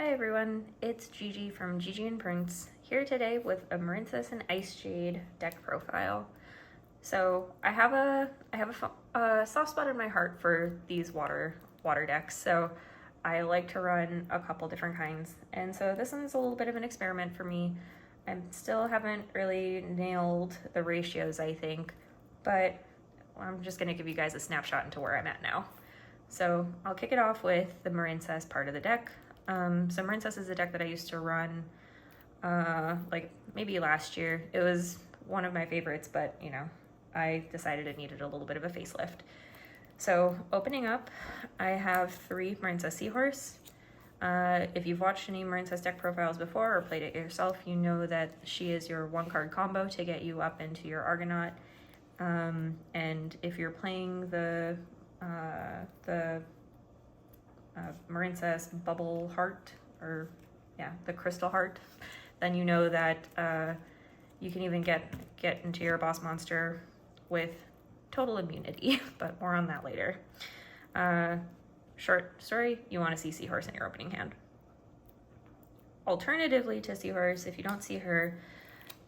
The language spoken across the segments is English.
Hi everyone, it's Gigi from Gigi and Prince, here today with a Marincess and Icejade deck profile. So I have a soft spot in my heart for these water decks, so I like to run a couple different kinds, and so this one's a little bit of an experiment for me. I still haven't really nailed the ratios, I think, but I'm just going to give you guys a snapshot into where I'm at now. So I'll kick it off with the Marincess part of the deck. So Marincess is a deck that I used to run like maybe last year. It was one of my favorites, but you know, I decided it needed a little bit of a facelift. So opening up, I have 3 Marincess Sea Horse. If you've watched any Marincess deck profiles before or played it yourself, you know that she is your 1-card combo to get you up into your Argonaut. And if you're playing the Marincess Bubble Heart, or yeah, the Crystal Heart, then you know that you can even get into your boss monster with total immunity, but more on that later. Short story, you want to see Sea Horse in your opening hand. Alternatively to Sea Horse, if you don't see her,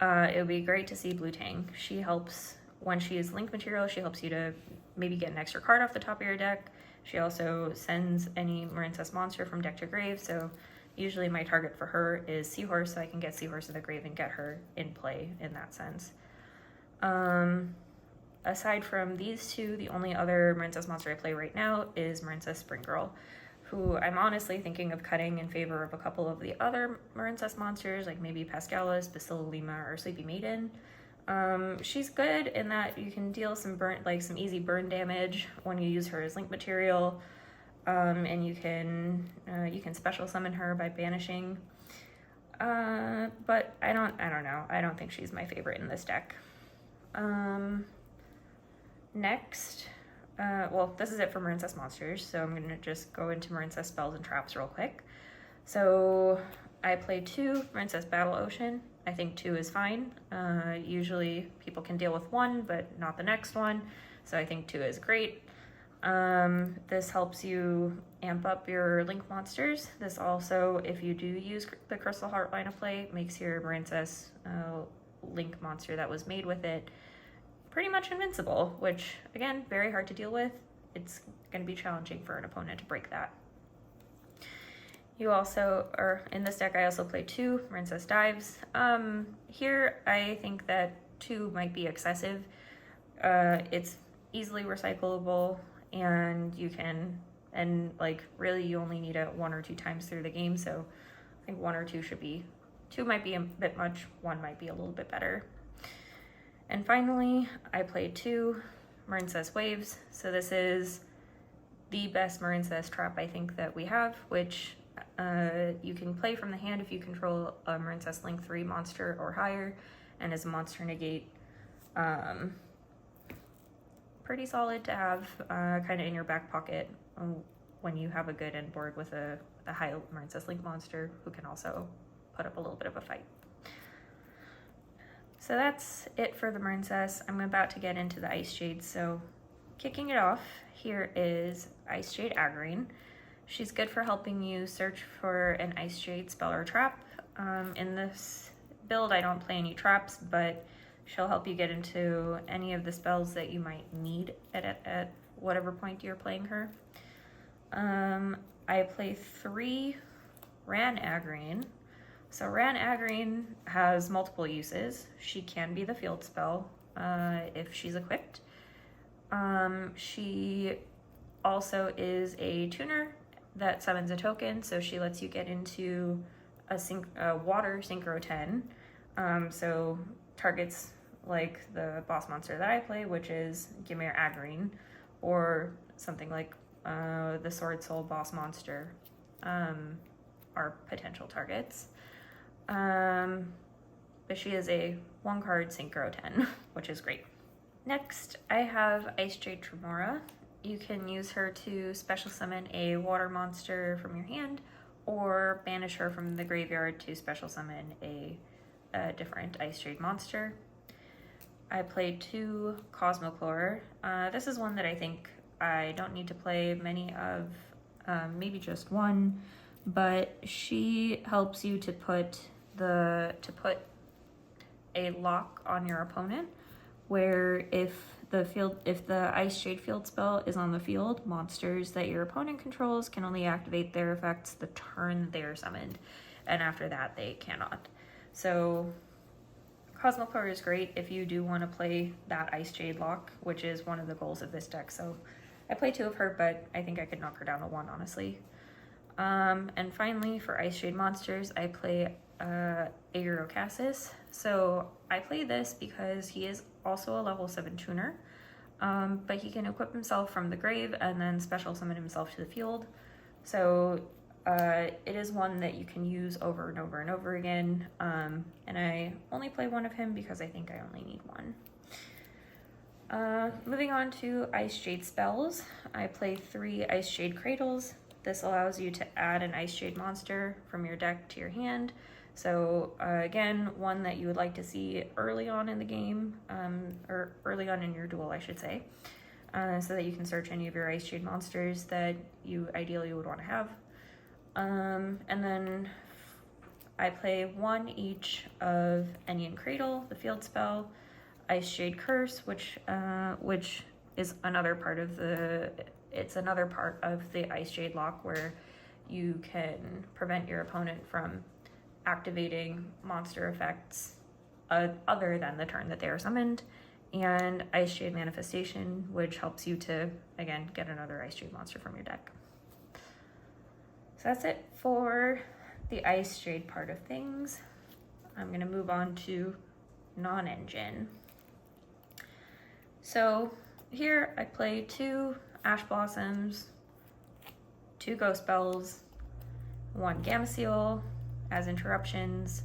it would be great to see Blue Tang. She helps, when she is link material, she helps you to maybe get an extra card off the top of your deck. She also sends any Marincess monster from deck to grave, so usually my target for her is Sea Horse, so I can get Sea Horse in the grave and get her in play in that sense. Aside from these two, the only other Marincess monster I play right now is Marincess Springirl, who I'm honestly thinking of cutting in favor of a couple of the other Marincess monsters, like maybe Pascalis, Basilima, or Sleepy Maiden. She's good in that you can deal some some easy burn damage when you use her as link material, and you can special summon her by banishing. But I don't know. I don't think she's my favorite in this deck. Next, well, this is it for Marincess monsters, so I'm gonna just go into Marincess spells and traps real quick. So I play 2 Marincess Battle Ocean. I think 2 is fine. Usually people can deal with 1, but not the next one. So I think 2 is great. This helps you amp up your link monsters. This also, if you do use the Crystal Heart line of play, makes your Marincess link monster that was made with it pretty much invincible, which again, very hard to deal with. It's gonna be challenging for an opponent to break that. You also, or in this deck, I also play 2 Marincess Dives. Here, I think that 2 might be excessive. It's easily recyclable, and you can, and like really you only need it 1 or 2 times through the game, so I think 1 or 2 should be, 2 might be a bit much, 1 might be a little bit better. And finally, I play 2 Marincess Waves. So this is the best Marincess trap I think that we have, which you can play from the hand if you control a Marincess Link 3 monster or higher, and as a monster negate. Pretty solid to have kind of in your back pocket when you have a good end board with a high Marincess Link monster who can also put up a little bit of a fight. So that's it for the Marincess. I'm about to get into the Icejade, so kicking it off, here is Icejade Aegirine. She's good for helping you search for an Icejade spell or trap. In this build, I don't play any traps, but she'll help you get into any of the spells that you might need at whatever point you're playing her. I play 3 Ran Aegirine. So Ran Aegirine has multiple uses. She can be the field spell if she's equipped. She also is a tuner that summons a token, so she lets you get into a water synchro 10. So targets like the boss monster that I play, which is Gymir Aegirine, or something like the Swordsoul boss monster are potential targets. But she is a 1-card synchro 10, which is great. Next, I have Icejade Tremora. You can use her to special summon a water monster from your hand, or banish her from the graveyard to special summon a different Icejade monster. I played 2 Kosmochlor. This is one that I think I don't need to play many of, maybe just 1, but she helps you to put a lock on your opponent, where if the Icejade field spell is on the field, monsters that your opponent controls can only activate their effects the turn they are summoned, and after that they cannot. So Kosmochlor is great if you do want to play that Icejade lock, which is one of the goals of this deck. So I play 2 of her, but I think I could knock her down to 1, honestly. And finally, for Icejade monsters, I play Aegirocassis. So I play this because he is also a level 7 tuner, but he can equip himself from the grave and then special summon himself to the field. So it is one that you can use over and over and over again, and I only play 1 of him because I think I only need 1. Moving on to Icejade spells, I play 3 Icejade Cradles. This allows you to add an Icejade monster from your deck to your hand. So again, one that you would like to see early on in the game, or early on in your duel, I should say, so that you can search any of your Icejade monsters that you ideally would want to have. And then I play 1 each of Enion Cradle, the field spell, Icejade Curse, which is another part of the Icejade lock, where you can prevent your opponent from activating monster effects other than the turn that they are summoned, and Icejade Manifestation, which helps you to, again, get another Icejade monster from your deck. So that's it for the Icejade part of things. I'm going to move on to non-engine. So here I play 2 Ash Blossoms, 2 Ghost Bells, 1 Gameciel as interruptions.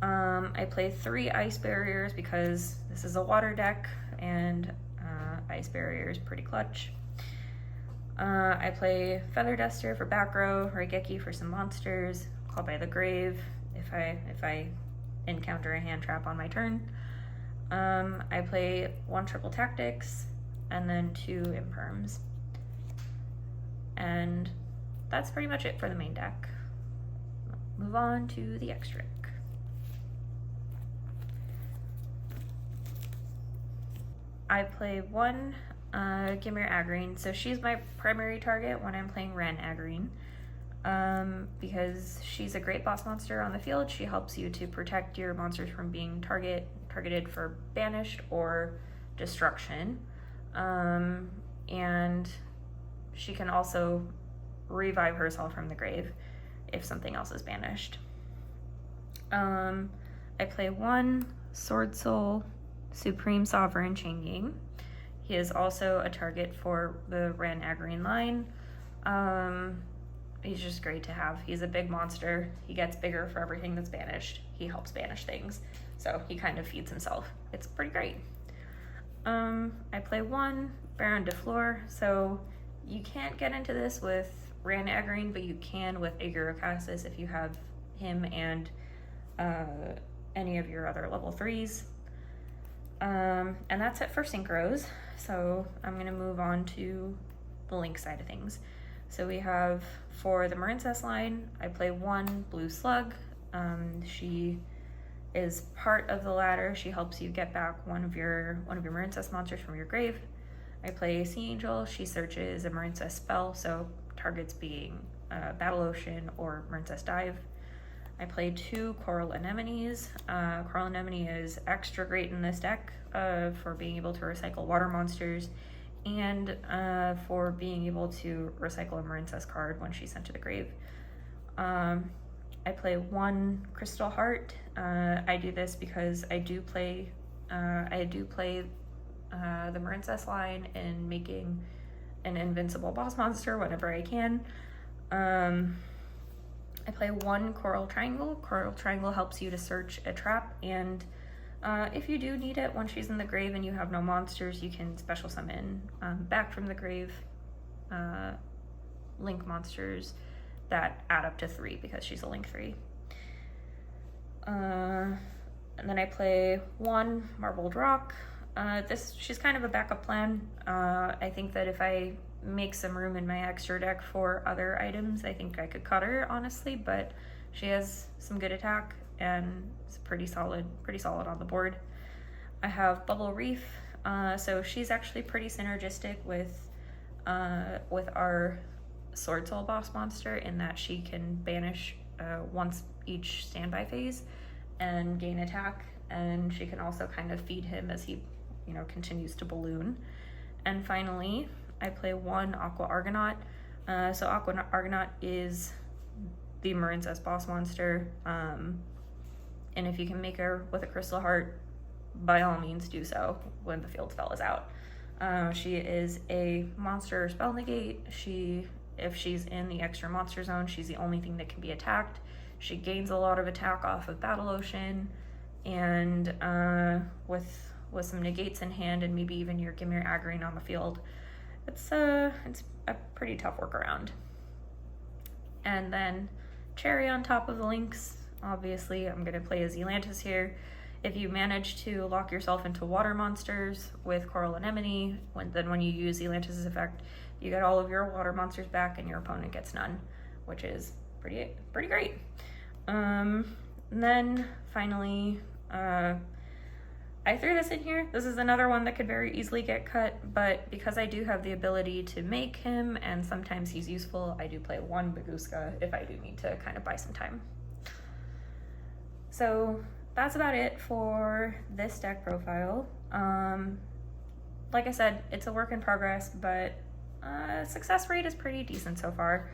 I play 3 Ice Barriers because this is a water deck and Ice Barrier is pretty clutch. I play Feather Duster for back row, Raigeki for some monsters, Call by the Grave if I encounter a hand trap on my turn. I play 1 Triple Tactics and then 2 Imperms. And that's pretty much it for the main deck. Move on to the extra deck. I play 1 Gymir Aegirine. So she's my primary target when I'm playing Ran Aegirine, because she's a great boss monster on the field. She helps you to protect your monsters from being targeted for banished or destruction, and she can also revive herself from the grave if something else is banished. I play 1 Swordsoul Supreme Sovereign Chengying. He is also a target for the Ran Aegirine line. He's just great to have. He's a big monster. He gets bigger for everything that's banished. He helps banish things, so he kind of feeds himself. It's pretty great. I play 1 Baronne De Fleur. So you can't get into this with Ran Aegirine, but you can with Aegirocassis if you have him and any of your other level 3s. And that's it for synchros. So I'm going to move on to the link side of things. So we have, for the Marincess line, I play 1 Blue Slug. She is part of the ladder. She helps you get back one of your Marincess monsters from your grave. I play Sea Angel. She searches a Marincess spell, so targets being Battle Ocean or Marincess Dive. I play 2 Coral Anemones. Coral Anemone is extra great in this deck for being able to recycle water monsters, and for being able to recycle a Marincess card when she's sent to the grave. I play 1 Crystal Heart. I do this because I do play the Marincess line in making an invincible boss monster whenever I can. I play 1 Coral Triangle. Coral Triangle helps you to search a trap, and if you do need it when she's in the grave and you have no monsters, you can special summon back from the grave link monsters that add up to 3 because she's a link 3. And then I play 1 Marbled Rock. She's kind of a backup plan. I think that if I make some room in my extra deck for other items. I think I could cut her, honestly, but she has some good attack and it's pretty solid on the board. I have Bubble Reef, so she's actually pretty synergistic with our Swordsoul boss monster in that she can banish once each standby phase and gain attack, and she can also kind of feed him as he, you know, continues to balloon. And finally, I play one Aqua Argonaut. So Aqua Argonaut is the Marincess boss monster, and if you can make her with a Crystal Heart, by all means do so when the field spell is out. She is a monster spell negate. If she's in the extra monster zone, she's the only thing that can be attacked. She gains a lot of attack off of Battle Ocean, and with some negates in hand and maybe even your Gymir Aegirine on the field, it's a pretty tough workaround. And then cherry on top of the links, obviously I'm going to play a Zealantis here. If you manage to lock yourself into water monsters with Coral Anemone, when you use Zealantis' effect, you get all of your water monsters back and your opponent gets none, which is pretty great. And then finally, I threw this in here. This is another one that could very easily get cut, but because I do have the ability to make him and sometimes he's useful, I do play one Baguska if I do need to kind of buy some time. So that's about it for this deck profile. Like I said, it's a work in progress, but success rate is pretty decent so far.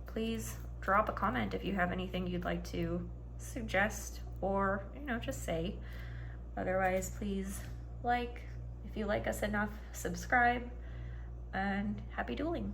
Please drop a comment if you have anything you'd like to suggest or, you know, just say. Otherwise, please if you like us enough, subscribe, and happy dueling.